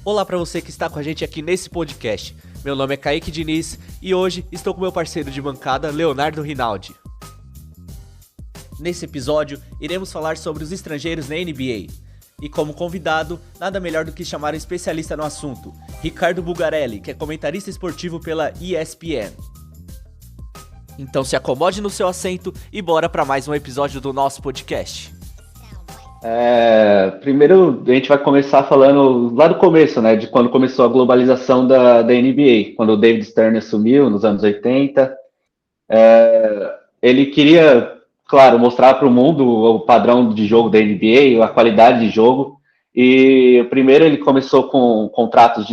Olá para você que está com a gente aqui nesse podcast. Meu nome é Kaique Diniz e hoje estou com meu parceiro de bancada, Leonardo Rinaldi. Nesse episódio, iremos falar sobre os estrangeiros na NBA. E como convidado, nada melhor do que chamar um especialista no assunto, Ricardo Bulgarelli, que é comentarista esportivo pela ESPN. Então se acomode no seu assento e bora para mais um episódio do nosso podcast. Primeiro a gente vai começar falando lá do começo, né, de quando começou a globalização da NBA, quando o David Stern assumiu nos anos 80. Ele queria, claro, mostrar para o mundo o padrão de jogo da NBA, a qualidade de jogo, e primeiro ele começou com contratos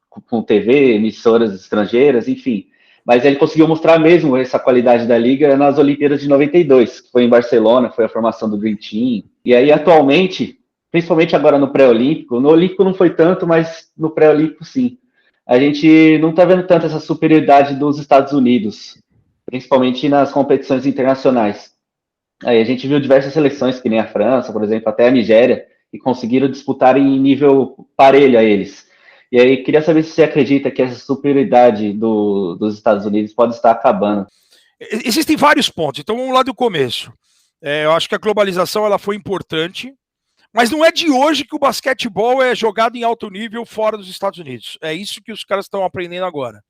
com TV, emissoras estrangeiras, enfim, mas ele conseguiu mostrar mesmo essa qualidade da liga nas Olimpíadas de 92, que foi em Barcelona, foi a formação do Dream Team. E aí, atualmente, principalmente agora no pré-olímpico, no olímpico não foi tanto, mas no pré-olímpico sim, a gente não está vendo tanto essa superioridade dos Estados Unidos, principalmente nas competições internacionais. Aí a gente viu diversas seleções, que nem a França, por exemplo, até a Nigéria, que conseguiram disputar em nível parelho a eles. E aí, queria saber se você acredita que essa superioridade dos Estados Unidos pode estar acabando. Existem vários pontos, então vamos lá do começo. Eu acho que a globalização ela foi importante, mas não é de hoje que o basquetebol é jogado em alto nível fora dos Estados Unidos. É isso que os caras estão aprendendo agora.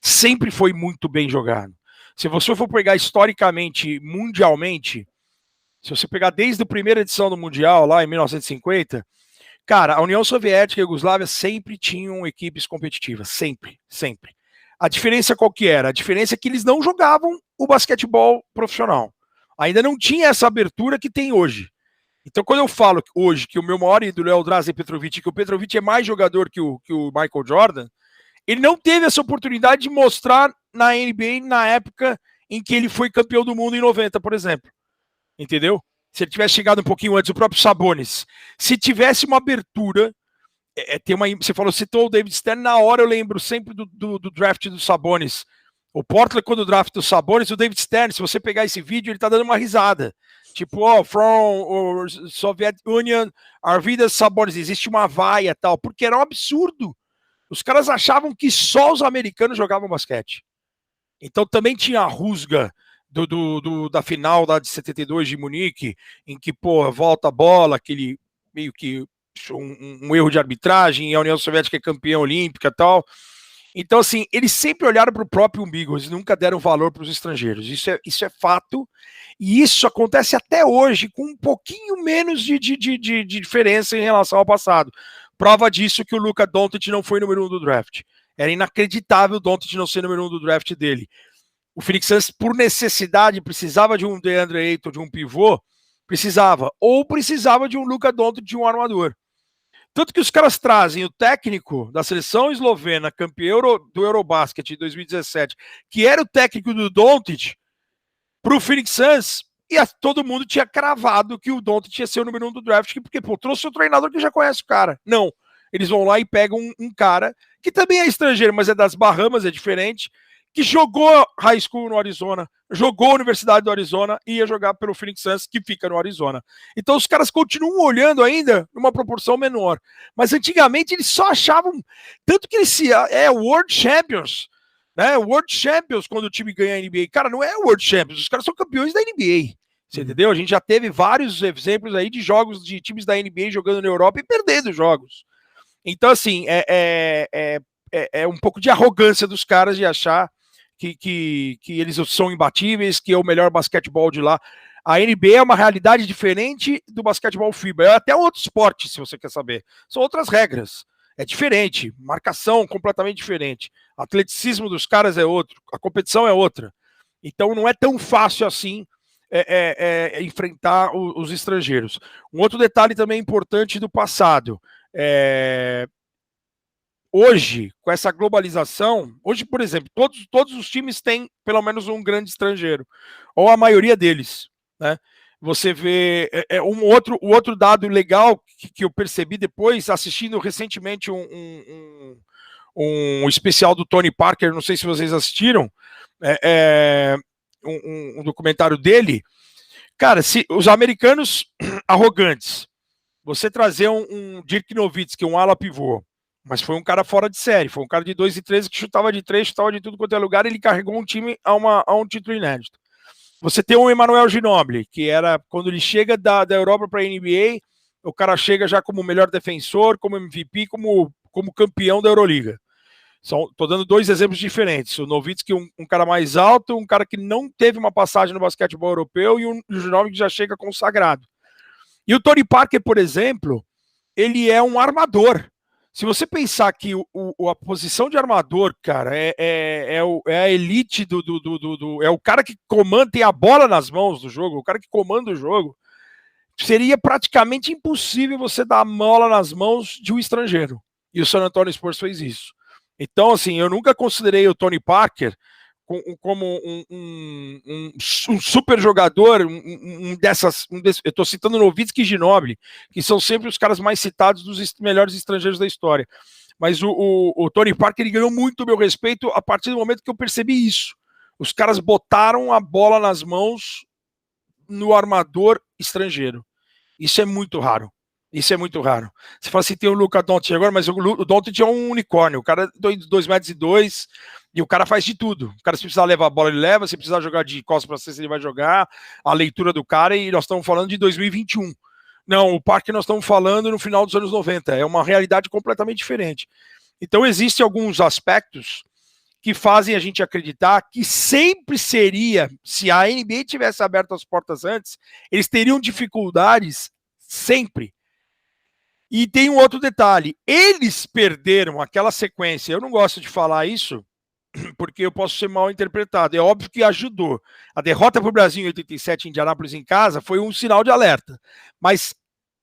Sempre foi muito bem jogado. Se você for pegar historicamente, mundialmente, se você pegar desde a primeira edição do Mundial, lá em 1950, cara, a União Soviética e a Iugoslávia sempre tinham equipes competitivas, sempre, sempre. A diferença qual que era? A diferença é que eles não jogavam o basquetebol profissional. Ainda não tinha essa abertura que tem hoje. Então, quando eu falo hoje que o meu maior ídolo é o Drazen Petrovic, que o Petrovic é mais jogador que o Michael Jordan, ele não teve essa oportunidade de mostrar na NBA na época em que ele foi campeão do mundo em 90, por exemplo. Entendeu? Se ele tivesse chegado um pouquinho antes, o próprio Sabonis. Se tivesse uma abertura, você citou o David Stern, na hora eu lembro sempre do draft do Sabonis. O Portland, quando o draft do Sabonis, o David Stern, se você pegar esse vídeo, ele tá dando uma risada. Tipo, from Soviet Union, Arvidas Sabonis, existe uma vaia e tal, porque era um absurdo. Os caras achavam que só os americanos jogavam basquete. Então também tinha a rusga da final da de 72 de Munique, em que, volta a bola, aquele meio que um erro de arbitragem, e a União Soviética é campeã olímpica e tal. Então, assim, eles sempre olharam para o próprio umbigo, eles nunca deram valor para os estrangeiros. Isso é fato, e isso acontece até hoje, com um pouquinho menos de diferença em relação ao passado. Prova disso que o Luka Doncic não foi número 1 do draft. Era inacreditável o Doncic não ser número 1 do draft dele. O Phoenix Suns, por necessidade, precisava de um DeAndre Ayton, de um pivô, ou precisava de um Luka Doncic, de um armador. Tanto que os caras trazem o técnico da seleção eslovena, campeão do Eurobasket em 2017, que era o técnico do Doncic, para o Phoenix Suns, e todo mundo tinha cravado que o Doncic ia ser o número 1 do draft, porque trouxe o treinador que já conhece o cara. Não, eles vão lá e pegam um cara que também é estrangeiro, mas é das Bahamas, é diferente, que jogou high school no Arizona, jogou a Universidade do Arizona e ia jogar pelo Phoenix Suns, que fica no Arizona. Então os caras continuam olhando ainda numa proporção menor. Mas antigamente eles só achavam, tanto que eles World Champions, né? World Champions quando o time ganha a NBA. Cara, não é World Champions, os caras são campeões da NBA. Você entendeu? A gente já teve vários exemplos aí de jogos de times da NBA jogando na Europa e perdendo jogos. Então, assim, é um pouco de arrogância dos caras de achar que eles são imbatíveis, que é o melhor basquetebol de lá. A NBA é uma realidade diferente do basquetebol FIBA. É até outro esporte, se você quer saber. São outras regras. É diferente. Marcação completamente diferente. O atleticismo dos caras é outro. A competição é outra. Então não é tão fácil assim enfrentar os estrangeiros. Um outro detalhe também importante do passado. Hoje, com essa globalização, hoje, por exemplo, todos os times têm pelo menos um grande estrangeiro, ou a maioria deles, né? Você vê um outro dado legal que eu percebi depois, assistindo recentemente um especial do Tony Parker, não sei se vocês assistiram, um documentário dele. Cara, se os americanos arrogantes, você trazer um Dirk Nowitzki, um ala pivô, Mas foi um cara fora de série, foi um cara de 2-13 que chutava de 3, chutava de tudo quanto é lugar, e ele carregou um time a um título inédito. Você tem o Emmanuel Ginóbili, que era, quando ele chega da Europa para a NBA, o cara chega já como melhor defensor, como MVP, como campeão da Euroliga. Estou dando 2 exemplos diferentes. O Nowitzki, um cara mais alto, um cara que não teve uma passagem no basquetebol europeu, e o Ginóbili que já chega consagrado. E o Tony Parker, por exemplo, ele é um armador. Se você pensar que a posição de armador, cara, é a elite é o cara que comanda, tem a bola nas mãos do jogo, o cara que comanda o jogo, seria praticamente impossível você dar a bola nas mãos de um estrangeiro. E o San Antonio Spurs fez isso. Então, assim, eu nunca considerei o Tony Parker como um super jogador, eu estou citando Nowitzki e Ginóbili, que são sempre os caras mais citados dos melhores estrangeiros da história. Mas o Tony Parker, ele ganhou muito meu respeito a partir do momento que eu percebi isso. Os caras botaram a bola nas mãos no armador estrangeiro. Isso é muito raro. Isso é muito raro. Você fala assim, tem o Luka Doncic agora, mas o Doncic é um unicórnio. O cara é 2,2 metros e o cara faz de tudo. O cara, se precisar levar a bola, ele leva. Se precisar jogar de costas para cesta, ele vai jogar. A leitura do cara, e nós estamos falando de 2021. Não, o Parker nós estamos falando no final dos anos 90. É uma realidade completamente diferente. Então, existem alguns aspectos que fazem a gente acreditar que sempre seria, se a NBA tivesse aberto as portas antes, eles teriam dificuldades sempre. E tem um outro detalhe, eles perderam aquela sequência, eu não gosto de falar isso, porque eu posso ser mal interpretado, é óbvio que ajudou. A derrota para o Brasil em 87 em Indianápolis em casa foi um sinal de alerta, mas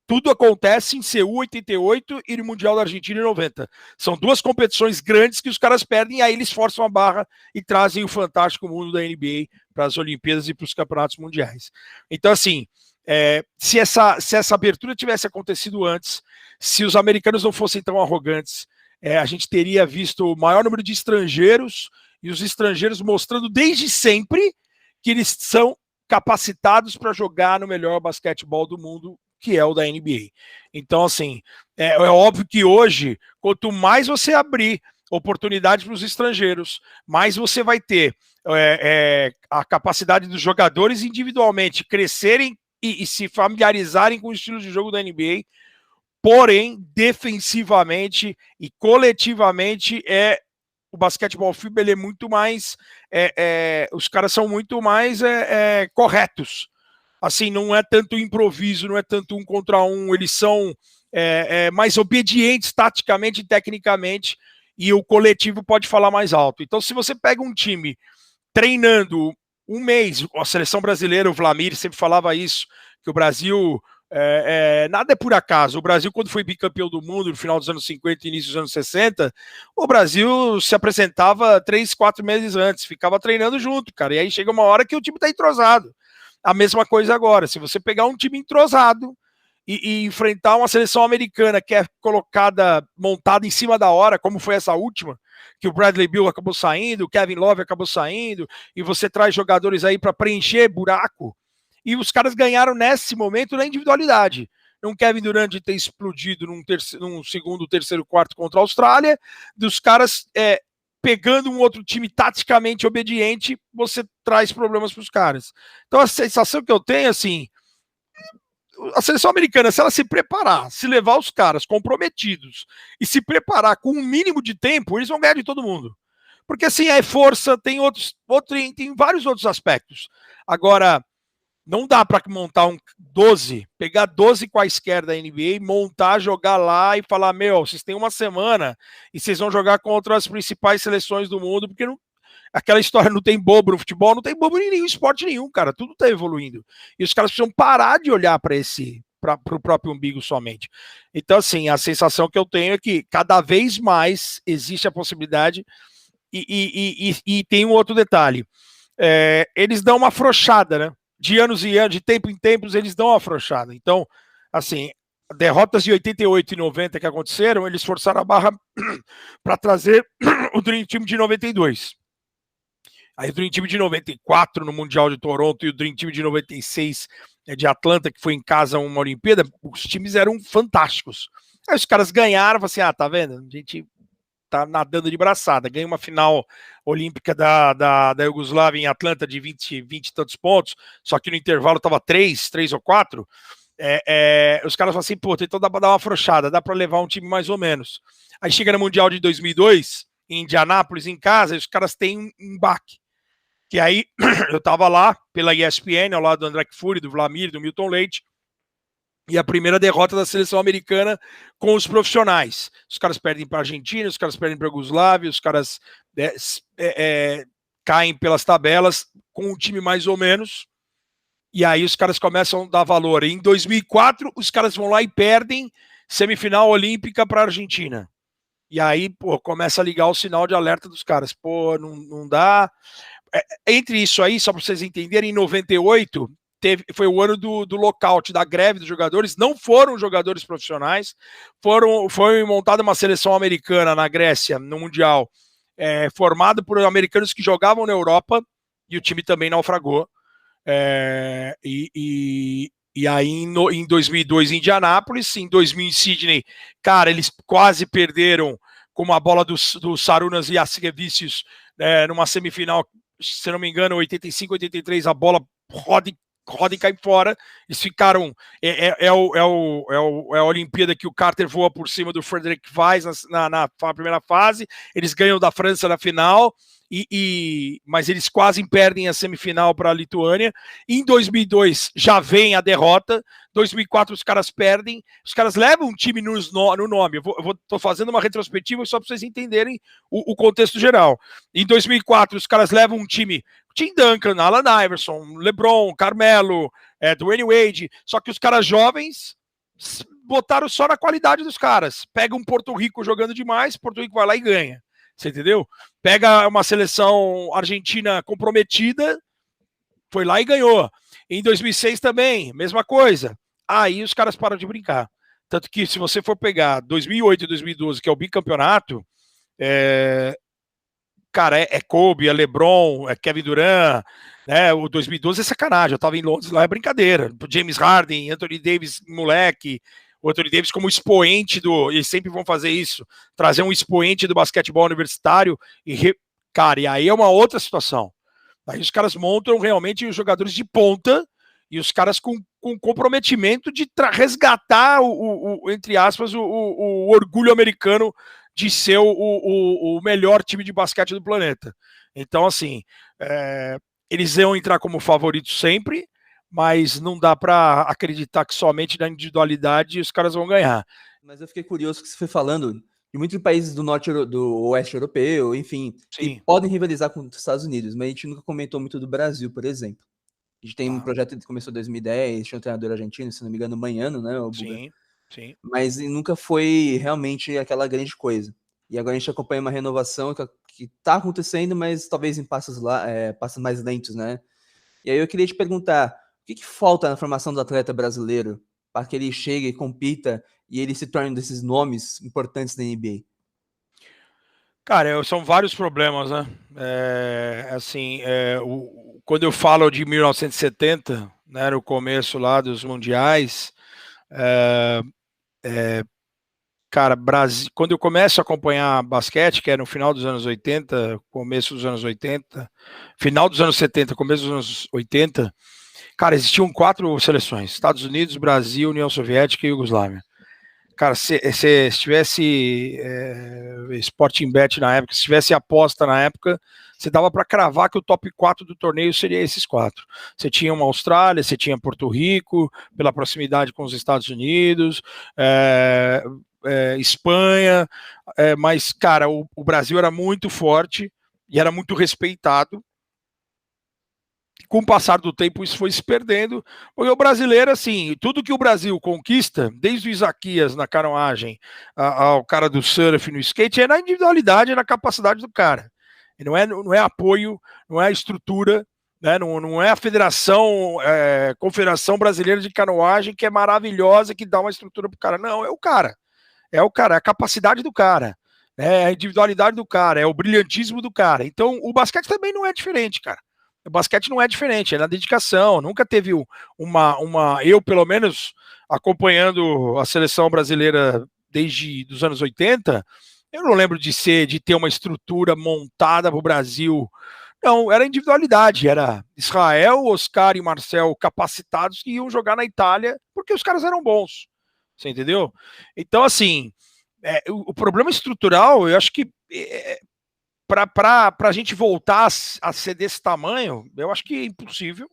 tudo acontece em Seul 88 e no Mundial da Argentina em 90. São 2 competições grandes que os caras perdem, e aí eles forçam a barra e trazem o fantástico mundo da NBA para as Olimpíadas e para os campeonatos mundiais. Então, assim, se essa abertura tivesse acontecido antes, se os americanos não fossem tão arrogantes, a gente teria visto o maior número de estrangeiros, e os estrangeiros mostrando desde sempre que eles são capacitados para jogar no melhor basquetebol do mundo, que é o da NBA. Então, assim, é óbvio que hoje, quanto mais você abrir oportunidades para os estrangeiros, mais você vai ter a capacidade dos jogadores individualmente crescerem e se familiarizarem com o estilo de jogo da NBA, porém, defensivamente e coletivamente, o basquetebol FIBA, ele é muito mais, os caras são muito mais corretos. Assim, não é tanto improviso, não é tanto 1 contra 1, eles são mais obedientes taticamente e tecnicamente, e o coletivo pode falar mais alto. Então, se você pega um time treinando um mês, a seleção brasileira, o Vlamir sempre falava isso, que o Brasil, nada é por acaso. O Brasil, quando foi bicampeão do mundo no final dos anos 50 e início dos anos 60, o Brasil se apresentava 3, 4 meses antes, ficava treinando junto, cara, e aí chega uma hora que o time está entrosado. A mesma coisa agora, se você pegar um time entrosado e enfrentar uma seleção americana que é montada em cima da hora, como foi essa última, que o Bradley Beal acabou saindo, o Kevin Love acabou saindo, e você traz jogadores aí para preencher buraco, e os caras ganharam nesse momento na individualidade. Um Kevin Durant ter explodido num segundo, terceiro, quarto contra a Austrália, dos caras pegando um outro time taticamente obediente, você traz problemas para os caras. Então a sensação que eu tenho, assim, a seleção americana, se ela se preparar, se levar os caras comprometidos e se preparar com um mínimo de tempo, eles vão ganhar de todo mundo. Porque assim, é força, tem tem vários outros aspectos. Agora, não dá para montar pegar 12 quaisquer da NBA, montar, jogar lá e falar, vocês têm uma semana e vocês vão jogar contra as principais seleções do mundo, porque aquela história não tem bobo no futebol, não tem bobo em nenhum esporte nenhum, cara, tudo tá evoluindo. E os caras precisam parar de olhar para o próprio umbigo somente. Então, assim, a sensação que eu tenho é que cada vez mais existe a possibilidade, e tem um outro detalhe, eles dão uma afrouxada, né? De anos em anos, de tempo em tempos, eles dão uma afrouxada. Então, assim, derrotas de 88 e 90 que aconteceram, eles forçaram a barra para trazer o Dream Team de 92. Aí o Dream Team de 94 no Mundial de Toronto e o Dream Team de 96 de Atlanta, que foi em casa uma Olimpíada, os times eram fantásticos. Aí os caras ganharam, assim, tá vendo? A gente tá nadando de braçada, ganha uma final olímpica da Iugoslávia em Atlanta de 20 e tantos pontos, só que no intervalo tava 3 ou 4, os caras falam assim, pô, tentou dar uma afrouxada, dá para levar um time mais ou menos. Aí chega no Mundial de 2002, em Indianápolis, em casa, e os caras têm um baque. Que aí eu tava lá pela ESPN, ao lado do André Kfouri, do Vladimir, do Milton Leite, e a primeira derrota da seleção americana com os profissionais. Os caras perdem para a Argentina, os caras perdem para a Iugoslávia, os caras caem pelas tabelas com um time mais ou menos, e aí os caras começam a dar valor. Em 2004, os caras vão lá e perdem semifinal olímpica para a Argentina. E aí, pô, começa a ligar o sinal de alerta dos caras. Pô, não dá. Entre isso aí, só para vocês entenderem, em 98... foi o ano do lockout, da greve dos jogadores, não foram jogadores profissionais, foi montada uma seleção americana na Grécia, no Mundial, formada por americanos que jogavam na Europa, e o time também naufragou. E aí em 2002 em Indianápolis, em 2000 em Sydney, cara, eles quase perderam com uma bola do Sarunas e Jasikevičius numa semifinal, se não me engano, 85, 83, a bola roda e cai fora. Eles ficaram. É a Olimpíada que o Carter voa por cima do Frederic Weiss na primeira fase. Eles ganham da França na final, mas eles quase perdem a semifinal para a Lituânia. Em 2002 já vem a derrota. 2004 os caras perdem. Os caras levam um time no nome. Tô fazendo uma retrospectiva só para vocês entenderem o contexto geral. Em 2004 os caras levam um time. Tim Duncan, Allen Iverson, LeBron, Carmelo, Dwayne Wade, só que os caras jovens botaram só na qualidade dos caras. Pega um Porto Rico jogando demais, Porto Rico vai lá e ganha. Você entendeu? Pega uma seleção argentina comprometida, foi lá e ganhou. Em 2006 também, mesma coisa. Aí os caras param de brincar. Tanto que se você for pegar 2008 e 2012, que é o bicampeonato, cara, é Kobe, é LeBron, é Kevin Durant, né? O 2012 é sacanagem, eu tava em Londres lá, é brincadeira. James Harden, Anthony Davis, moleque, o Anthony Davis como expoente eles sempre vão fazer isso, trazer um expoente do basquetebol universitário, cara, e aí é uma outra situação. Aí os caras montam realmente os jogadores de ponta, e os caras com comprometimento de resgatar, entre aspas, o orgulho americano de ser o melhor time de basquete do planeta. Então, assim, eles vão entrar como favoritos sempre, mas não dá para acreditar que somente na individualidade os caras vão ganhar. Mas eu fiquei curioso que você foi falando de muitos países do oeste europeu, enfim, que podem rivalizar com os Estados Unidos, mas a gente nunca comentou muito do Brasil, por exemplo. A gente tem um projeto que começou em 2010, tinha um treinador argentino, se não me engano, Manhano, né? Sim. Mas nunca foi realmente aquela grande coisa. E agora a gente acompanha uma renovação que tá acontecendo, mas talvez em passos mais lentos, né? E aí eu queria te perguntar, o que falta na formação do atleta brasileiro para que ele chegue e compita e ele se torne um desses nomes importantes da NBA? Cara, são vários problemas, né? Quando eu falo de 1970, né, no começo lá dos mundiais, cara, Brasil, quando eu começo a acompanhar basquete, que é no final dos anos 80, começo dos anos 80, final dos anos 70, começo dos anos 80, cara, existiam 4 seleções: Estados Unidos, Brasil, União Soviética e Iugoslávia. Cara, se tivesse Sporting Bet na época, se tivesse aposta na época, você dava para cravar que o top 4 do torneio seria esses 4. Você tinha uma Austrália, você tinha Porto Rico, pela proximidade com os Estados Unidos, Espanha, mas, cara, o Brasil era muito forte e era muito respeitado. Com o passar do tempo, isso foi se perdendo, porque o brasileiro, assim, tudo que o Brasil conquista, desde o Isaquias na canoagem ao cara do surf no skate, é na individualidade, é na capacidade do cara. E não é apoio, não é a estrutura, né? Não é a Confederação Brasileira de Canoagem, que é maravilhosa, que dá uma estrutura pro cara. Não, é o cara. É a capacidade do cara, é a individualidade do cara, é o brilhantismo do cara. Então, o basquete também não é diferente, cara. O basquete não é diferente, é na dedicação. Nunca teve eu, pelo menos, acompanhando a seleção brasileira desde os anos 80, eu não lembro de ter uma estrutura montada para o Brasil. Não, era individualidade, era Israel, Oscar e Marcel capacitados que iam jogar na Itália porque os caras eram bons, você entendeu? Então, assim, o problema estrutural, eu acho que para a gente voltar a ser desse tamanho, eu acho que é impossível,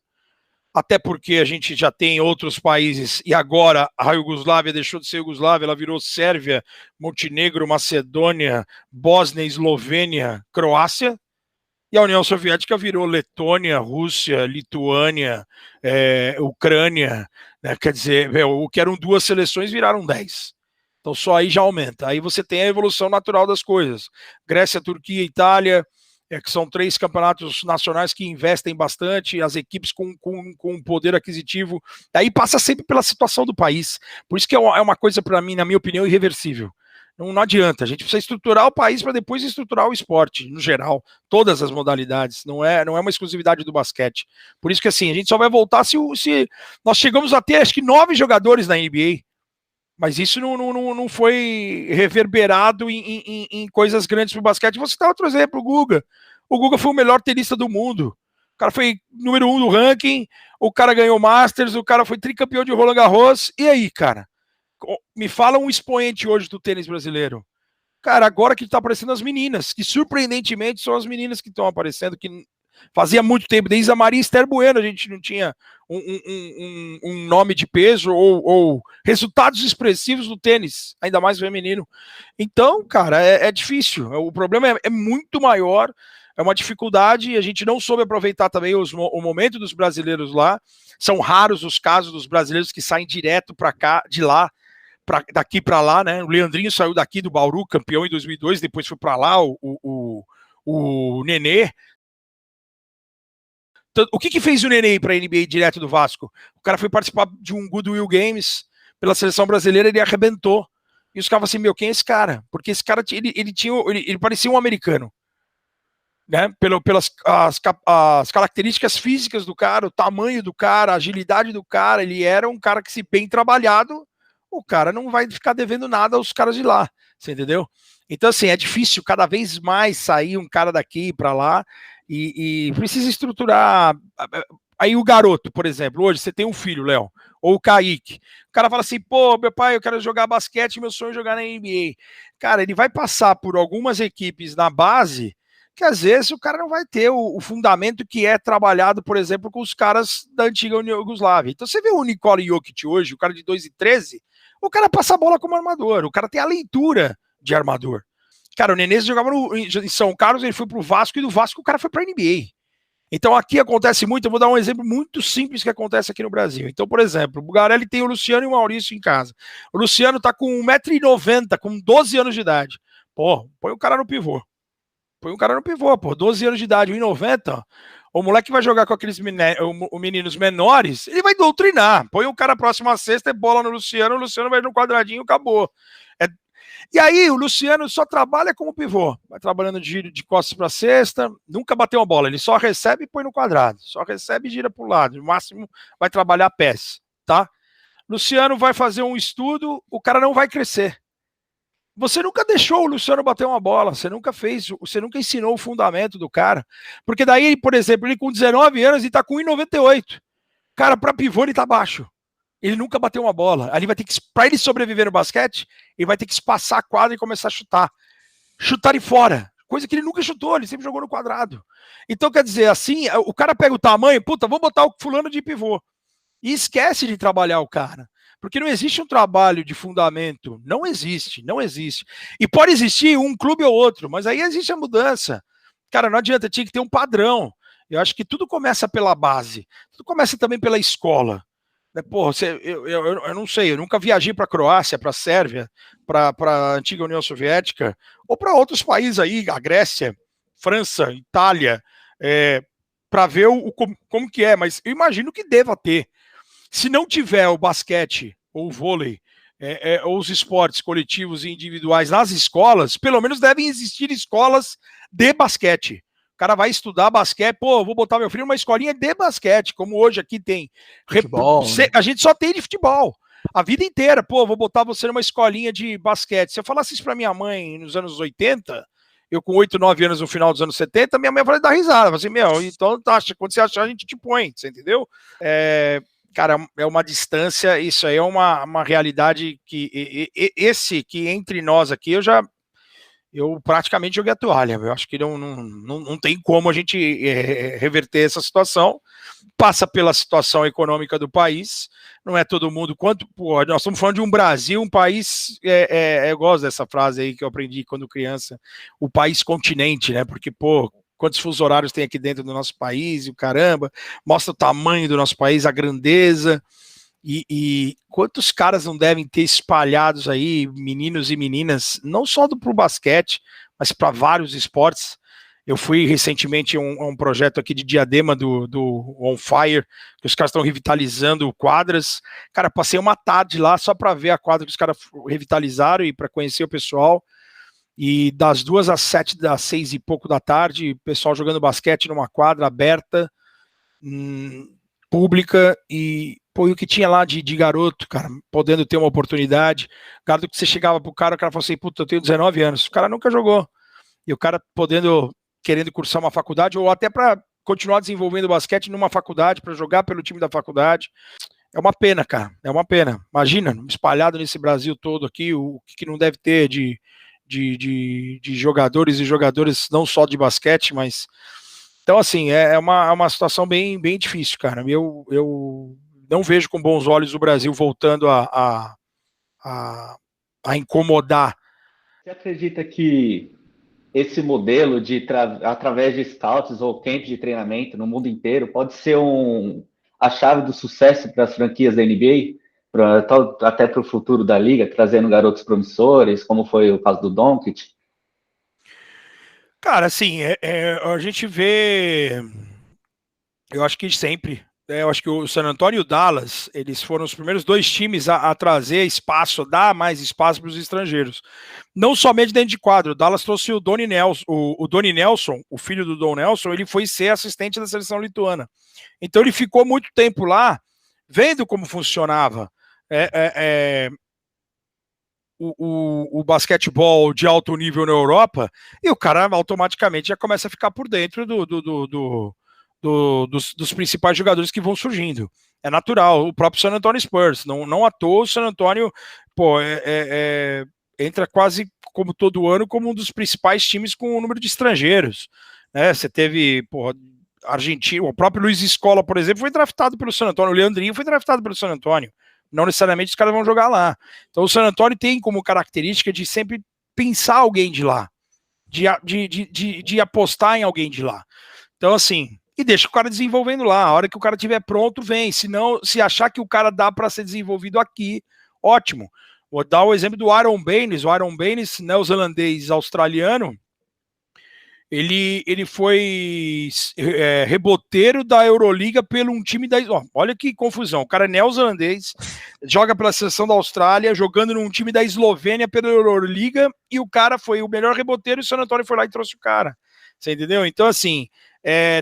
até porque a gente já tem outros países, e agora a Iugoslávia deixou de ser Iugoslávia, ela virou Sérvia, Montenegro, Macedônia, Bósnia, Eslovênia, Croácia, e a União Soviética virou Letônia, Rússia, Lituânia, Ucrânia, né? Quer dizer, o que eram 2 seleções viraram 10. Então só aí já aumenta. Aí você tem a evolução natural das coisas. Grécia, Turquia, Itália, que são 3 campeonatos nacionais que investem bastante, as equipes com poder aquisitivo. Aí passa sempre pela situação do país. Por isso que é uma coisa, para mim, na minha opinião, irreversível. Não adianta, a gente precisa estruturar o país para depois estruturar o esporte, no geral, todas as modalidades, não é uma exclusividade do basquete. Por isso que assim, a gente só vai voltar se nós chegamos a ter, acho que 9 jogadores na NBA, mas isso não foi reverberado em coisas grandes para o basquete. Vou citar outro exemplo, o Guga foi o melhor tenista do mundo, o cara foi número 1 do ranking, o cara ganhou Masters, o cara foi tricampeão de Roland Garros, e aí, cara? Me fala um expoente hoje do tênis brasileiro. Cara, agora que tá aparecendo as meninas, que surpreendentemente são as meninas que estão aparecendo, que fazia muito tempo, desde a Maria Esther Bueno, a gente não tinha um nome de peso ou resultados expressivos do tênis, ainda mais feminino. Então, cara, é difícil. O problema é muito maior, é uma dificuldade, e a gente não soube aproveitar também o momento dos brasileiros lá. São raros os casos dos brasileiros que saem direto para cá, de lá, daqui para lá, né? O Leandrinho saiu daqui do Bauru, campeão em 2002, depois foi para lá, o Nenê. O que fez o Nenê para a NBA direto do Vasco? O cara foi participar de um Goodwill Games pela seleção brasileira, ele arrebentou. E os caras assim, quem é esse cara? Porque esse cara, ele parecia um americano, né? Pelas as características físicas do cara, o tamanho do cara, a agilidade do cara, ele era um cara que, se bem trabalhado, o cara não vai ficar devendo nada aos caras de lá, você entendeu? Então, assim, é difícil cada vez mais sair um cara daqui para lá e precisa estruturar. Aí o garoto, por exemplo, hoje você tem um filho, Léo, ou o Kaique, o cara fala assim, pô, meu pai, eu quero jogar basquete, meu sonho é jogar na NBA. Cara, ele vai passar por algumas equipes na base que às vezes o cara não vai ter o fundamento que é trabalhado, por exemplo, com os caras da antiga União Iugoslávia. Então você vê o Nikola Jokic hoje, o cara de 2,13, o cara passa a bola como armador, o cara tem a leitura de armador. Cara, o Nenê jogava em São Carlos, ele foi pro Vasco, e do Vasco o cara foi pra NBA. Então aqui acontece muito, eu vou dar um exemplo muito simples que acontece aqui no Brasil. Então, por exemplo, o Bugarelli tem o Luciano e o Maurício em casa. O Luciano tá com 1,90 m, com 12 anos de idade. Pô, põe o cara no pivô. Põe um cara no pivô, pô, 12 anos de idade, 1,90 m, o moleque vai jogar com aqueles meninos menores, ele vai doutrinar. Põe o cara próximo à cesta, é bola no Luciano, o Luciano vai no quadradinho, acabou. E aí o Luciano só trabalha como pivô, vai trabalhando de giro de costas para cesta, nunca bateu a bola, ele só recebe e põe no quadrado, só recebe e gira para o lado, no máximo vai trabalhar pés, tá? Luciano vai fazer um estudo, o cara não vai crescer. Você nunca deixou o Luciano bater uma bola, você nunca ensinou o fundamento do cara. Porque daí, por exemplo, ele com 19 anos e tá com 1,98. Cara, para pivô ele tá baixo. Ele nunca bateu uma bola. Ali vai ter que, para ele sobreviver no basquete, ele vai ter que espaçar a quadra e começar a chutar. Chutar de fora. Coisa que ele nunca chutou, ele sempre jogou no quadrado. Então, quer dizer, assim, o cara pega o tamanho, puta, vou botar o fulano de pivô. E esquece de trabalhar o cara. Porque não existe um trabalho de fundamento. Não existe. E pode existir um clube ou outro, mas aí existe a mudança. Cara, não adianta, tinha que ter um padrão. Eu acho que tudo começa pela base. Tudo começa também pela escola. Pô, eu não sei, eu nunca viajei para a Croácia, para a Sérvia, para a antiga União Soviética, ou para outros países aí, a Grécia, França, Itália, para ver como que é, mas eu imagino que deva ter. Se não tiver o basquete ou o vôlei, ou os esportes coletivos e individuais nas escolas, pelo menos devem existir escolas de basquete. O cara vai estudar basquete, pô, vou botar meu filho numa escolinha de basquete, como hoje aqui tem. Futebol, né? A gente só tem de futebol. a vida inteira, pô, vou botar você numa escolinha de basquete. Se eu falasse isso pra minha mãe nos anos 80, eu com 8, 9 anos no final dos anos 70, minha mãe vai dar risada, vai assim, meu, então tá, quando você achar, a gente te põe, você entendeu? Cara, é uma distância, isso aí é uma realidade que, que entre nós aqui, eu praticamente joguei a toalha, eu acho que não tem como a gente reverter essa situação, passa pela situação econômica do país, não é todo mundo, pô, nós estamos falando de um Brasil, um país, eu gosto dessa frase aí que eu aprendi quando criança, o país continente, né, porque, pô, quantos fusos horários tem aqui dentro do nosso país, e o caramba, mostra o tamanho do nosso país, a grandeza, e quantos caras não devem ter espalhados aí, meninos e meninas, não só pro basquete, mas para vários esportes. Eu fui recentemente a um projeto aqui de Diadema do On Fire, que os caras estão revitalizando quadras. Cara, passei uma tarde lá só para ver a quadra que os caras revitalizaram e para conhecer o pessoal. E das 2 às 7, das 6 e pouco da tarde, o pessoal jogando basquete numa quadra aberta, pública, e pô, o que tinha lá de garoto, cara, podendo ter uma oportunidade. Garoto que você chegava pro cara, o cara falou assim, puta, eu tenho 19 anos. O cara nunca jogou. E o cara querendo cursar uma faculdade, ou até para continuar desenvolvendo basquete numa faculdade, para jogar pelo time da faculdade. É uma pena, cara, é uma pena. Imagina, espalhado nesse Brasil todo aqui, o que não deve ter de jogadores e jogadoras, não só de basquete, mas... Então, assim, é uma situação bem, bem difícil, cara. Eu não vejo com bons olhos o Brasil voltando a incomodar. Você acredita que esse modelo através de scouts ou camp de treinamento no mundo inteiro pode ser a chave do sucesso para as franquias da NBA, até para o futuro da liga, trazendo garotos promissores, como foi o caso do Doncic? Cara, assim, a gente vê, eu acho que sempre, eu acho que o San Antonio e o Dallas, eles foram os primeiros 2 times a trazer espaço, dar mais espaço para os estrangeiros. Não somente dentro de quadro, o Dallas trouxe o Donnie Nelson, o Donnie Nelson, o filho do Don Nelson, ele foi ser assistente da seleção lituana. Então ele ficou muito tempo lá, vendo como funcionava o basquetebol de alto nível na Europa, e o cara automaticamente já começa a ficar por dentro dos principais jogadores que vão surgindo. É natural, o próprio San Antonio Spurs, não à toa o San Antonio, pô, entra quase como todo ano como um dos principais times com o número de estrangeiros, né? Você teve, pô, Argentina, o próprio Luiz Scola, por exemplo, foi draftado pelo San Antonio, o Leandrinho foi draftado pelo San Antonio. Não necessariamente os caras vão jogar lá. Então o San Antonio tem como característica de sempre pensar alguém de lá, de apostar em alguém de lá. Então, assim, e deixa o cara desenvolvendo lá. A hora que o cara estiver pronto, vem. Se não, se achar que o cara dá para ser desenvolvido aqui, ótimo. Vou dar o exemplo do Aaron Baines. O Aaron Baines, neozelandês australiano, ele foi reboteiro da Euroliga pelo um time da... olha que confusão, o cara é neozelandês, joga pela seleção da Austrália, jogando num time da Eslovênia pela Euroliga, e o cara foi o melhor reboteiro, e o San Antonio foi lá e trouxe o cara. Você entendeu? Então, assim,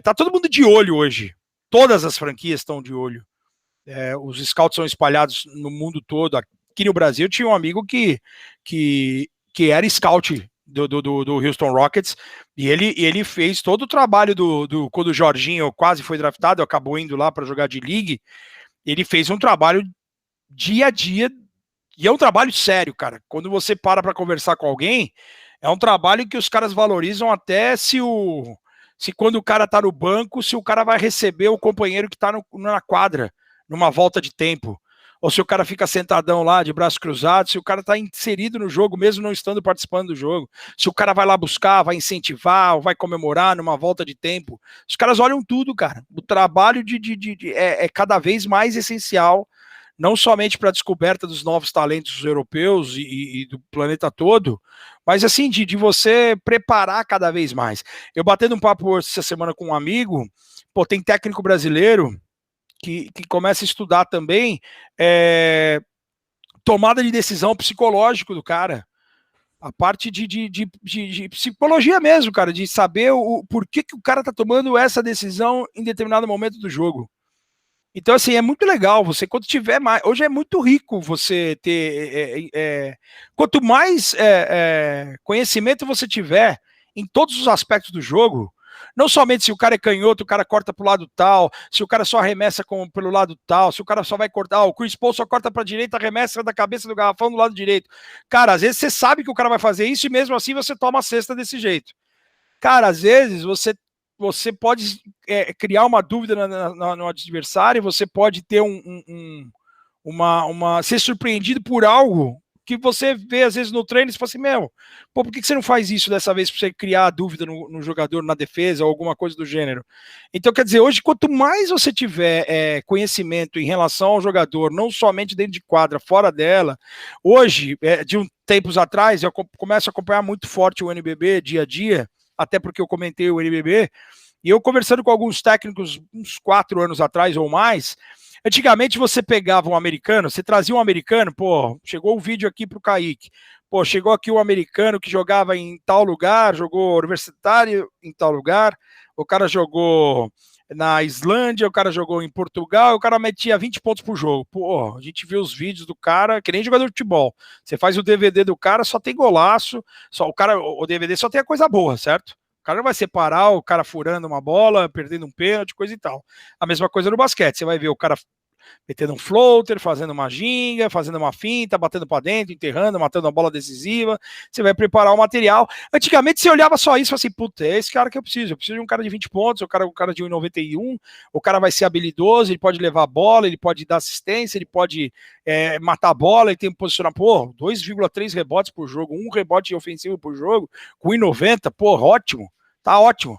tá todo mundo de olho hoje. Todas as franquias estão de olho. Os scouts são espalhados no mundo todo. Aqui no Brasil tinha um amigo que era scout do Houston Rockets, e ele fez todo o trabalho quando o Jorginho quase foi draftado, acabou indo lá para jogar de league. Ele fez um trabalho dia a dia, e é um trabalho sério, cara. Quando você para conversar com alguém, é um trabalho que os caras valorizam até se quando o cara tá no banco, se o cara vai receber o companheiro que tá na quadra, numa volta de tempo. Ou se o cara fica sentadão lá, de braços cruzados, se o cara tá inserido no jogo, mesmo não estando participando do jogo. Se o cara vai lá buscar, vai incentivar, ou vai comemorar numa volta de tempo. Os caras olham tudo, cara. O trabalho é cada vez mais essencial, não somente para a descoberta dos novos talentos europeus e do planeta todo, mas assim, de você preparar cada vez mais. Eu batendo um papo essa semana com um amigo, pô, tem técnico brasileiro que começa a estudar também tomada de decisão psicológico do cara. A parte de psicologia mesmo, cara, de saber por que o cara tá tomando essa decisão em determinado momento do jogo. Então, assim, é muito legal você, quando tiver mais. Hoje é muito rico você ter. Quanto mais conhecimento você tiver em todos os aspectos do jogo, não somente se o cara é canhoto, o cara corta pro lado tal, se o cara só arremessa pelo lado tal, se o cara só vai cortar, o Chris Paul só corta pra direita, arremessa da cabeça do garrafão do lado direito. Cara, às vezes você sabe que o cara vai fazer isso e mesmo assim você toma a cesta desse jeito. Cara, às vezes você pode criar uma dúvida no adversário, você pode ter ser surpreendido por algo que você vê às vezes no treino e você fala assim, meu, pô, por que você não faz isso dessa vez para você criar dúvida no jogador, na defesa ou alguma coisa do gênero? Então, quer dizer, hoje, quanto mais você tiver conhecimento em relação ao jogador, não somente dentro de quadra, fora dela, hoje, de uns tempos atrás, eu começo a acompanhar muito forte o NBB dia a dia, até porque eu comentei o NBB, e eu conversando com alguns técnicos uns 4 anos atrás ou mais, antigamente você pegava um americano, você trazia um americano, pô, chegou o vídeo aqui pro Kaique, pô, chegou aqui um americano que jogava em tal lugar, jogou universitário em tal lugar, o cara jogou na Islândia, o cara jogou em Portugal, o cara metia 20 pontos por jogo. Pô, a gente viu os vídeos do cara, que nem jogador de futebol. Você faz o DVD do cara, só tem golaço, o DVD só tem a coisa boa, certo? O cara não vai separar o cara furando uma bola, perdendo um pênalti, coisa e tal. A mesma coisa no basquete, você vai ver o cara metendo um floater, fazendo uma ginga, fazendo uma finta, batendo para dentro, enterrando, matando a bola decisiva, você vai preparar o material. Antigamente você olhava só isso e falava assim, puta, é esse cara que eu preciso de um cara de 20 pontos, um cara de 1,91, o cara vai ser habilidoso, ele pode levar a bola, ele pode dar assistência, ele pode matar a bola, ele tem que posicionar, pô, 2,3 rebotes por jogo, 1 rebote ofensivo por jogo, com 1,90, pô, ótimo, tá ótimo.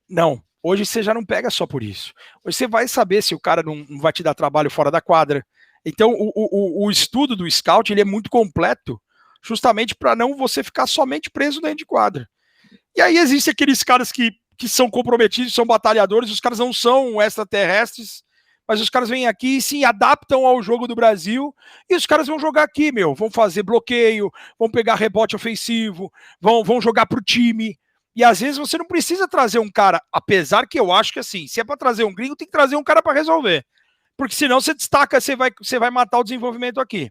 Não. Hoje você já não pega só por isso. Hoje você vai saber se o cara não vai te dar trabalho fora da quadra. Então, o estudo do scout ele é muito completo, justamente para não você ficar somente preso dentro de quadra. E aí existem aqueles caras que são comprometidos, são batalhadores, os caras não são extraterrestres, mas os caras vêm aqui e se adaptam ao jogo do Brasil e os caras vão jogar aqui, vão fazer bloqueio, vão pegar rebote ofensivo, vão jogar pro time. E às vezes você não precisa trazer um cara, apesar que eu acho que assim, se é para trazer um gringo, tem que trazer um cara para resolver. Porque senão você destaca, você vai matar o desenvolvimento aqui.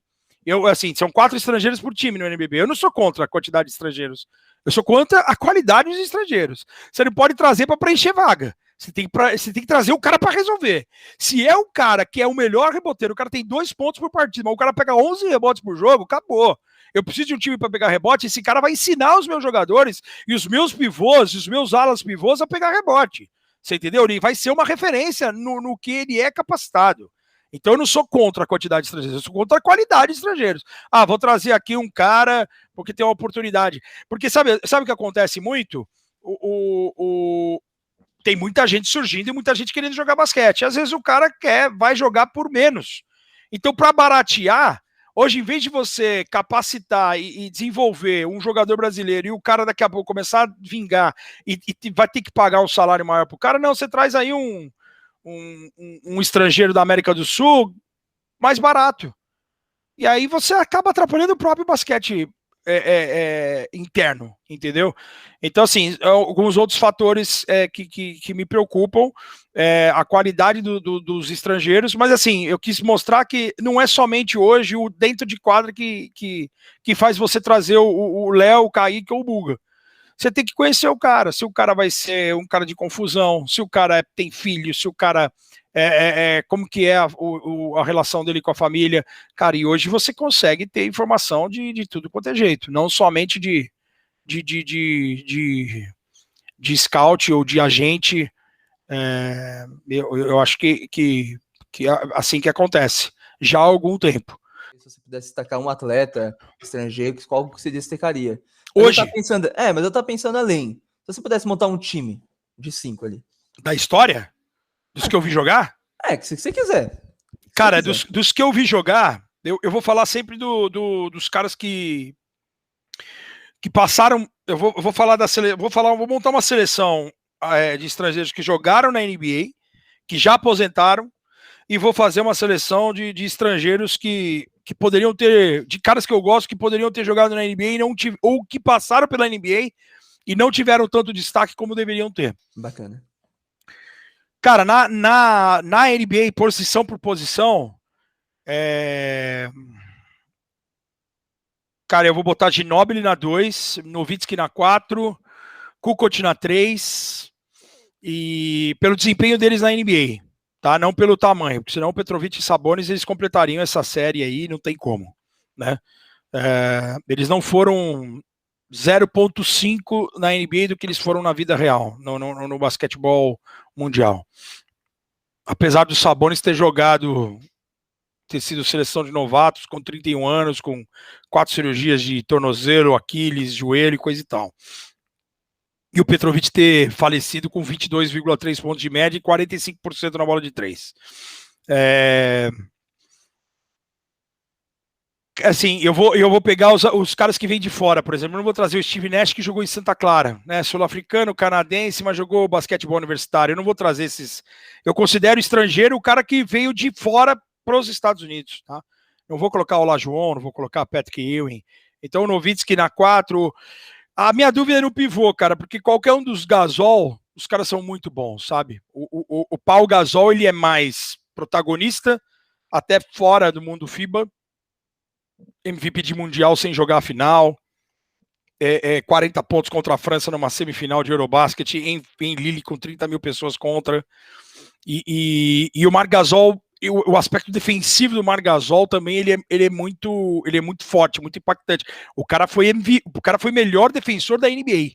Assim, são 4 estrangeiros por time no NBB. Eu não sou contra a quantidade de estrangeiros. Eu sou contra a qualidade dos estrangeiros. Você não pode trazer para preencher vaga. Você tem que trazer o cara para resolver. Se é o cara que é o melhor reboteiro, o cara tem 2 pontos por partida, mas o cara pega 11 rebotes por jogo, acabou. Eu preciso de um time para pegar rebote, esse cara vai ensinar os meus jogadores e os meus pivôs, os meus alas pivôs a pegar rebote. Você entendeu? Ele vai ser uma referência no que ele é capacitado. Então eu não sou contra a quantidade de estrangeiros, eu sou contra a qualidade de estrangeiros. Ah, vou trazer aqui um cara porque tem uma oportunidade. Porque sabe o que acontece muito? Tem muita gente surgindo e muita gente querendo jogar basquete. Às vezes o cara vai jogar por menos. Então, para baratear, hoje, em vez de você capacitar e desenvolver um jogador brasileiro e o cara daqui a pouco começar a vingar e vai ter que pagar um salário maior pro cara, não, você traz aí um estrangeiro da América do Sul mais barato. E aí você acaba atrapalhando o próprio basquete interno, entendeu? Então, assim, alguns outros fatores que me preocupam, a qualidade dos estrangeiros, mas assim, eu quis mostrar que não é somente hoje o dentro de quadra que faz você trazer o Léo, o Kaique ou o Buga. Você tem que conhecer o cara, se o cara vai ser um cara de confusão, se o cara tem filho, se o cara como que é a relação dele com a família, cara, e hoje você consegue ter informação de tudo quanto é jeito, não somente de scout ou de agente, eu acho que assim que acontece, já há algum tempo. Se você pudesse destacar um atleta estrangeiro, qual você destacaria? Hoje? Mas eu tava pensando além. Se você pudesse montar um time de 5 ali. Da história? Dos que eu vi jogar? Se você quiser. Cara, dos que eu vi jogar, eu vou falar sempre dos caras que passaram. Eu vou falar da seleção. Vou montar uma seleção de estrangeiros que jogaram na NBA, que já aposentaram, e vou fazer uma seleção de estrangeiros que poderiam ter, de caras que eu gosto, que poderiam ter jogado na NBA ou que passaram pela NBA e não tiveram tanto destaque como deveriam ter. Bacana. Cara, na NBA, posição por posição, cara, eu vou botar Ginobili na 2, Nowitzki na 4, Kukoc na 3, e pelo desempenho deles na NBA, tá? Não pelo tamanho, porque senão o Petrovic e Sabonis eles completariam essa série aí, não tem como, né? Eles não foram 0,5 na NBA do que eles foram na vida real, no basquetebol mundial. Apesar do Sabonis ter sido seleção de novatos com 31 anos, com 4 cirurgias de tornozelo, Aquiles, joelho e coisa e tal. E o Petrovic ter falecido com 22,3 pontos de média e 45% na bola de 3. Assim, eu vou pegar os caras que vêm de fora, por exemplo. Eu não vou trazer o Steve Nash, que jogou em Santa Clara, né? Sul-africano, canadense, mas jogou basquetebol universitário. Eu não vou trazer esses. Eu considero estrangeiro o cara que veio de fora para os Estados Unidos, tá? Não vou colocar o Olajuwon, não vou colocar Patrick Ewing. Então o Nowitzki na 4. A minha dúvida é no pivô, cara, porque qualquer um dos Gasol, os caras são muito bons, sabe? O Paul Gasol, ele é mais protagonista, até fora do mundo FIBA. MVP de Mundial sem jogar a final. 40 pontos contra a França numa semifinal de Eurobasket em Lille com 30 mil pessoas contra. E o Marc Gasol, o aspecto defensivo do Marc Gasol também ele é muito forte, muito impactante. O cara foi melhor defensor da NBA.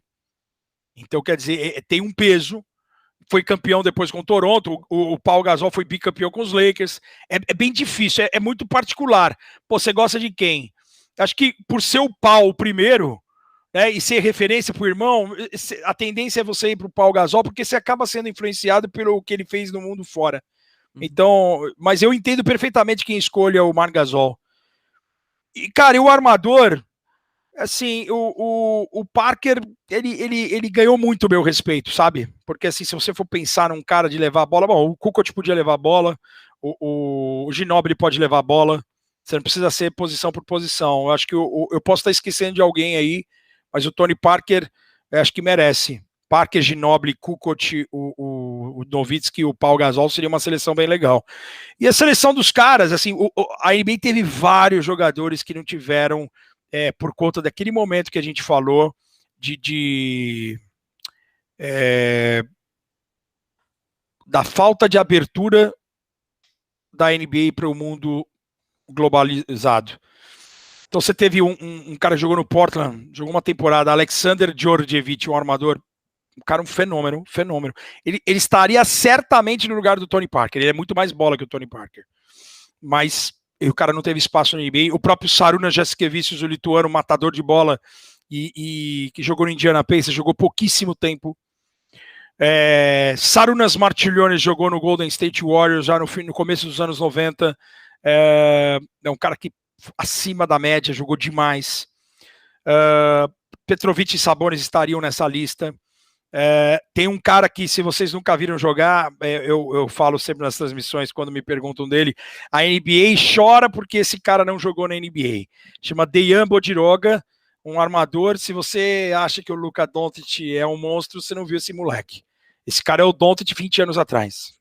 Então, quer dizer, tem um peso. Foi campeão depois com o Toronto. O Paul Gasol foi bicampeão com os Lakers. É bem difícil, é muito particular. Pô, você gosta de quem? Acho que por ser o Paul primeiro, né, e ser referência pro irmão, a tendência é você ir pro Paul Gasol, porque você acaba sendo influenciado pelo que ele fez no mundo fora. Então, mas eu entendo perfeitamente quem escolha o Marc Gasol. E, cara, e o armador, assim, o Parker, ele ganhou muito o meu respeito, sabe? Porque, assim, se você for pensar num cara de levar a bola, bom, o Kukoc podia levar a bola, o Ginobili pode levar a bola, você não precisa ser posição por posição. Eu acho que eu posso estar esquecendo de alguém aí, mas o Tony Parker, eu acho que merece. Parker, Ginobili, Kukoc, o Nowitzki e o Paul Gasol seria uma seleção bem legal. E a seleção dos caras, assim, a NBA teve vários jogadores que não tiveram, por conta daquele momento que a gente falou, da falta de abertura da NBA para o mundo globalizado. Então você teve um cara que jogou no Portland, jogou uma temporada, Alexander Djordjevic, um armador, um fenômeno. Ele estaria certamente no lugar do Tony Parker. Ele é muito mais bola que o Tony Parker. Mas o cara não teve espaço na NBA. O próprio Sarunas Jasikevičius, o lituano, matador de bola, e que jogou no Indiana Pacers, jogou pouquíssimo tempo. Sarunas Martiliones jogou no Golden State Warriors já no começo dos anos 90. É um cara que acima da média, jogou demais. Petrovic e Sabonis estariam nessa lista. Tem um cara que, se vocês nunca viram jogar, eu falo sempre nas transmissões quando me perguntam dele, a NBA chora porque esse cara não jogou na NBA. Chama Dejan Bodiroga, um armador. Se você acha que o Luka Doncic é um monstro, você não viu esse moleque. Esse cara é o Doncic 20 anos atrás.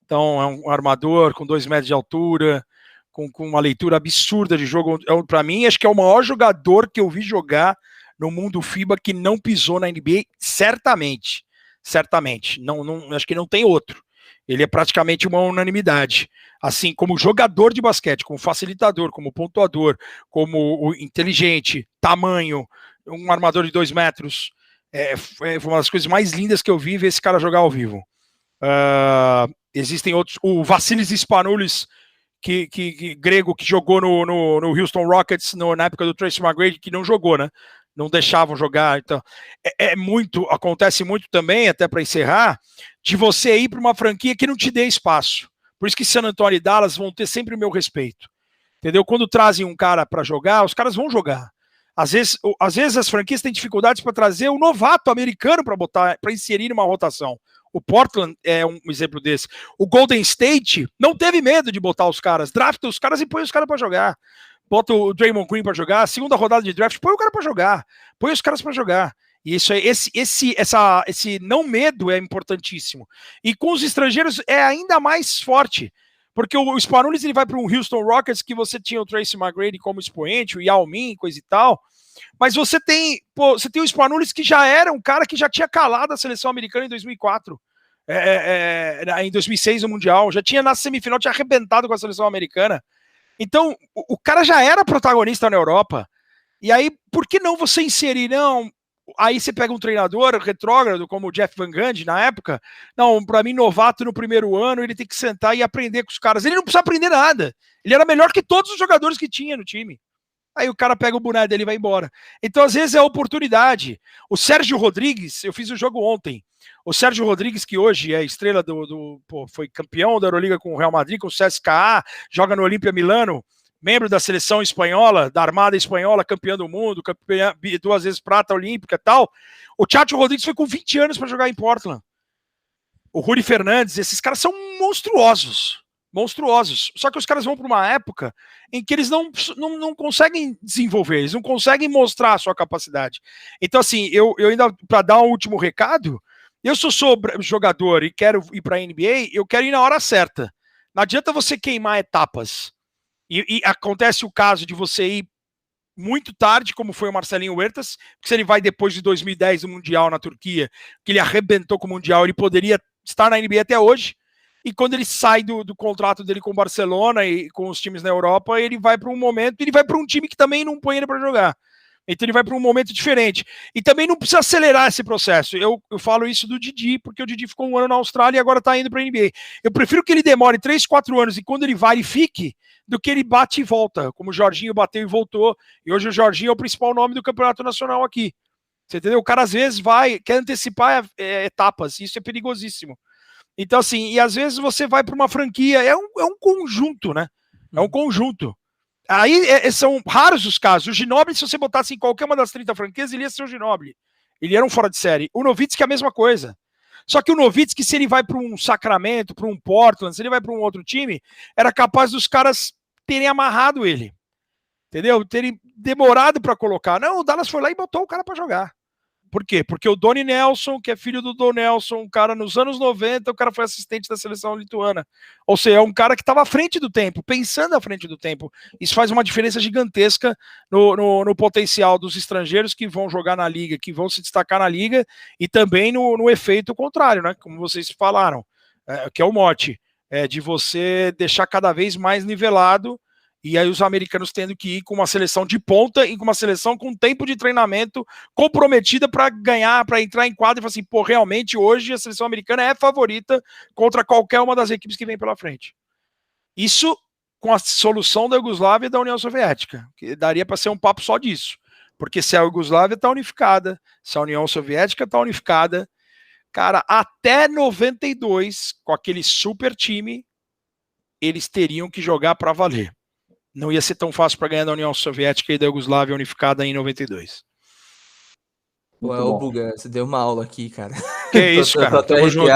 Então é um armador com 2 metros de altura, com uma leitura absurda de jogo. Para mim, acho que é o maior jogador que eu vi jogar no mundo FIBA que não pisou na NBA, certamente. Não, acho que não tem outro. Ele é praticamente uma unanimidade. Assim, como jogador de basquete, como facilitador, como pontuador, como inteligente, tamanho, um armador de 2 metros. Foi uma das coisas mais lindas que eu vi ver esse cara jogar ao vivo. Existem outros. O Vassilis Spanoulis, grego, que jogou no Houston Rockets na época do Tracy McGrady, que não jogou, né? Não deixavam jogar. Então, acontece muito também, até para encerrar, de você ir para uma franquia que não te dê espaço. Por isso que San Antonio e Dallas vão ter sempre o meu respeito. Entendeu? Quando trazem um cara para jogar, os caras vão jogar. Às vezes as franquias têm dificuldades para trazer um novato americano para inserir numa rotação. O Portland é um exemplo desse. O Golden State não teve medo de botar os caras. Drafta os caras e põe os caras para jogar. Bota o Draymond Green para jogar. Segunda rodada de draft, põe o cara para jogar. Põe os caras para jogar. E isso aí, esse não medo é importantíssimo. E com os estrangeiros é ainda mais forte. Porque o Spanoulis ele vai para um Houston Rockets que você tinha o Tracy McGrady como expoente, o Yao Ming, coisa e tal. Mas você tem o Spanoulis que já era um cara que já tinha calado a seleção americana em 2004. Em 2006 no Mundial. Já tinha na semifinal, tinha arrebentado com a seleção americana. Então, o cara já era protagonista na Europa. E aí, por que não você inserir? Não, aí você pega um treinador retrógrado, como o Jeff Van Gundy na época. Não, para mim, novato no primeiro ano, ele tem que sentar e aprender com os caras. Ele não precisa aprender nada. Ele era melhor que todos os jogadores que tinha no time. Aí o cara pega o boné dele e vai embora. Então, às vezes, é oportunidade. O Sérgio Rodrigues, eu fiz o jogo ontem. O Sérgio Rodrigues, que hoje é estrela foi campeão da Euroliga com o Real Madrid, com o CSKA, joga no Olímpia Milano, membro da seleção espanhola, da Armada Espanhola, campeão do mundo, 2 vezes prata olímpica e tal. O Chacho Rodrigues foi com 20 anos para jogar em Portland. O Rudy Fernandes, esses caras são monstruosos. Monstruosos. Só que os caras vão para uma época em que eles não conseguem desenvolver, eles não conseguem mostrar a sua capacidade. Então, assim, eu ainda, para dar um último recado, eu sou jogador e quero ir para a NBA, eu quero ir na hora certa. Não adianta você queimar etapas. E acontece o caso de você ir muito tarde, como foi o Marcelinho Huertas, porque se ele vai depois de 2010 no Mundial na Turquia, que ele arrebentou com o Mundial, ele poderia estar na NBA até hoje. E quando ele sai do contrato dele com o Barcelona e com os times na Europa, ele vai para um momento, ele vai para um time que também não põe ele para jogar. Então ele vai para um momento diferente. E também não precisa acelerar esse processo. Eu falo isso do Didi, porque o Didi ficou 1 ano na Austrália e agora está indo para a NBA. Eu prefiro que ele demore 3, 4 anos e quando ele vai, ele fique, do que ele bate e volta, como o Jorginho bateu e voltou. E hoje o Jorginho é o principal nome do Campeonato Nacional aqui. Você entendeu? O cara às vezes quer antecipar etapas, e isso é perigosíssimo. Então, assim, e às vezes você vai para uma franquia, é um conjunto, né? É um conjunto. Aí são raros os casos. O Ginobili, se você botasse em qualquer uma das 30 franquias, ele ia ser o Ginobili. Ele era um fora de série. O Nowitzki é a mesma coisa. Só que o Nowitzki, se ele vai para um Sacramento, para um Portland, se ele vai para um outro time, era capaz dos caras terem amarrado ele. Entendeu? Terem demorado para colocar. Não, o Dallas foi lá e botou o cara para jogar. Por quê? Porque o Donnie Nelson, que é filho do Don Nelson, um cara nos anos 90, o cara foi assistente da seleção lituana. Ou seja, é um cara que estava à frente do tempo, pensando à frente do tempo. Isso faz uma diferença gigantesca no potencial dos estrangeiros que vão jogar na liga, que vão se destacar na liga, e também no efeito contrário, né? Como vocês falaram, que é o mote, de você deixar cada vez mais nivelado. E aí os americanos tendo que ir com uma seleção de ponta e com uma seleção com tempo de treinamento comprometida para ganhar, para entrar em quadra e falar assim, pô, realmente hoje a seleção americana é favorita contra qualquer uma das equipes que vem pela frente. Isso com a solução da Iugoslávia e da União Soviética, que daria para ser um papo só disso. Porque se a Iugoslávia está unificada, se a União Soviética está unificada, cara, até 92, com aquele super time, eles teriam que jogar para valer. Não ia ser tão fácil para ganhar da União Soviética e da Iugoslávia unificada em 92. Ué, Buga, você deu uma aula aqui, cara. Que isso, cara. Tamo junto.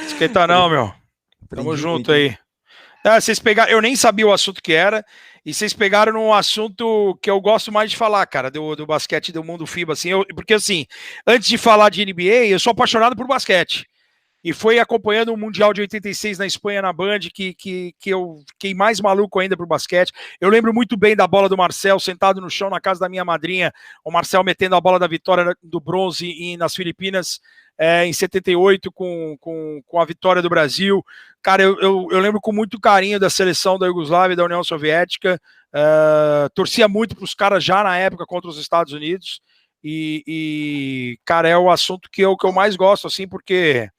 Esquenta não, meu. Tamo junto aí. Vocês pegaram, eu nem sabia o assunto que era, e vocês pegaram num assunto que eu gosto mais de falar, cara, do basquete do mundo FIBA, assim, porque assim, antes de falar de NBA, eu sou apaixonado por basquete. E foi acompanhando o Mundial de 86 na Espanha, na Band, que eu fiquei mais maluco ainda pro basquete. Eu lembro muito bem da bola do Marcel, sentado no chão na casa da minha madrinha, o Marcel metendo a bola da vitória do bronze nas Filipinas, em 78, com a vitória do Brasil. Cara, eu lembro com muito carinho da seleção da Iugoslávia e da União Soviética. Torcia muito pros caras já na época contra os Estados Unidos. E cara, é o assunto que eu mais gosto, assim, porque...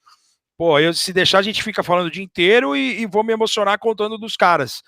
Pô, se deixar a gente fica falando o dia inteiro e vou me emocionar contando dos caras.